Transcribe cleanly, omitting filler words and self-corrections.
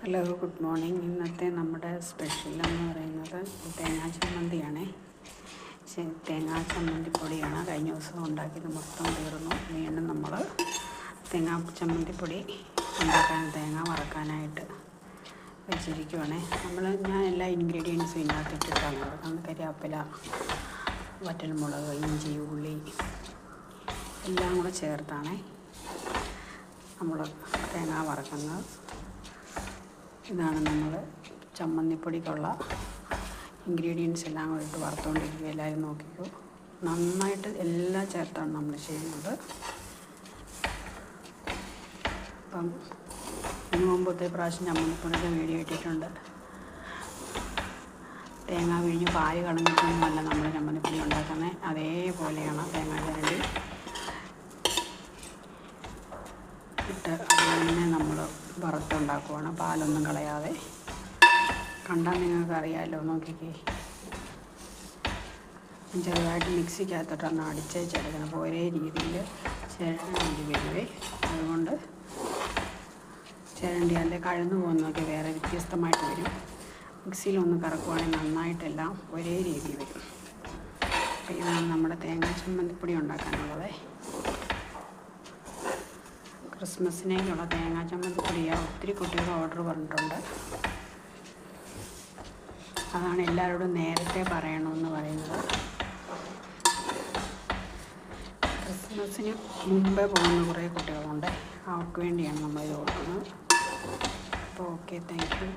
Hello, good morning. ഇന്നത്തെ നമ്മുടെ special എന്ന് പറയുന്നത് തേങ്ങാ ചമ്മന്തിയാണ്. തേങ്ങാ ചമ്മന്തിപ്പൊടിയാണ്. കഴിഞ്ഞ ദിവസം ഉണ്ടാക്കിയത് മൊത്തം തീർന്നു. വീണ്ടും നമ്മൾ തേങ്ങാ ചമ്മന്തിപ്പൊടി ഉണ്ടാക്കാൻ തേങ്ങ വറക്കാനായിട്ട് വെച്ചിരിക്കുവാണ്. ഞാൻ എല്ലാ ഇൻഗ്രീഡിയൻസും ഇതിനകത്ത് ഇട്ടിട്ടാണ് വറക്കുന്നത്. കരിവേപ്പില, വറ്റൽമുളക്, ഇഞ്ചി, ഉള്ളി എല്ലാം കൂടെ ചേർത്താണ് നമ്മൾ തേങ്ങ വറക്കുന്നത്. ഇതാണ് നമ്മൾ ചമ്മന്തിപ്പൊടിക്കുള്ള ഇൻഗ്രീഡിയൻസ് എല്ലാം കൂടി ഇട്ട് വറുത്തുകൊണ്ടിരിക്കുക. എല്ലാവരും നോക്കിക്കോ. നന്നായിട്ട് എല്ലാം ചേർത്താണ് നമ്മൾ ചെയ്യുന്നത്. അപ്പം ഇതിന് മുമ്പത്തെ പ്രാവശ്യം ചമ്മന്തിപ്പൊടിയുടെ വീഡിയോ ഇട്ടിട്ടുണ്ട്. തേങ്ങ പിഴിഞ്ഞ് പാല് കളഞ്ഞിട്ടൊന്നുമല്ല നമ്മൾ ചമ്മന്തിപ്പൊടി ഉണ്ടാക്കുന്നത്. അതേപോലെയാണ് തേങ്ങ ചിരണ്ടി ഇട്ട് അതുതന്നെ നമ്മൾ വറുത്തുണ്ടാക്കുവാണ്, പാലൊന്നും കളയാതെ. കണ്ടാൽ നിങ്ങൾക്ക് അറിയാമല്ലോ, നോക്കിക്കേ. ചെറുതായിട്ട് മിക്സിക്കകത്തോട്ടാണ് അടിച്ചേച്ചെടുക്കണം. അപ്പോൾ ഒരേ രീതിയിൽ ചിരണ്ടി വരുവേ. അതുകൊണ്ട് ചിരണ്ടിയാലേ കഴന്നു പോകുന്നതൊക്കെ വേറെ വ്യത്യസ്തമായിട്ട് വരും. മിക്സിയിലൊന്ന് കറക്കുവാണെങ്കിൽ നന്നായിട്ടെല്ലാം ഒരേ രീതിയിൽ വരും. അപ്പോൾ ഇതാണ് നമ്മുടെ തേങ്ങാ ചമ്മന്തിപ്പൊടി ഉണ്ടാക്കാനുള്ളത്. ക്രിസ്മസിനേക്കുള്ള തേങ്ങാ ചമ്മന്തിപ്പൊടിയാണ്. ഒത്തിരി കുട്ടികൾ ഓർഡർ പറഞ്ഞിട്ടുണ്ട്. അതാണ് എല്ലാവരോടും നേരത്തെ പറയണമെന്ന് പറയുന്നത്. ക്രിസ്മസിന് മുമ്പേ പോകുന്ന കുറേ കുട്ടികളുണ്ട്. അവർക്ക് വേണ്ടിയാണ് നമ്മളിത് കൊടുക്കുന്നത്. അപ്പോൾ ഓക്കെ, താങ്ക് യു.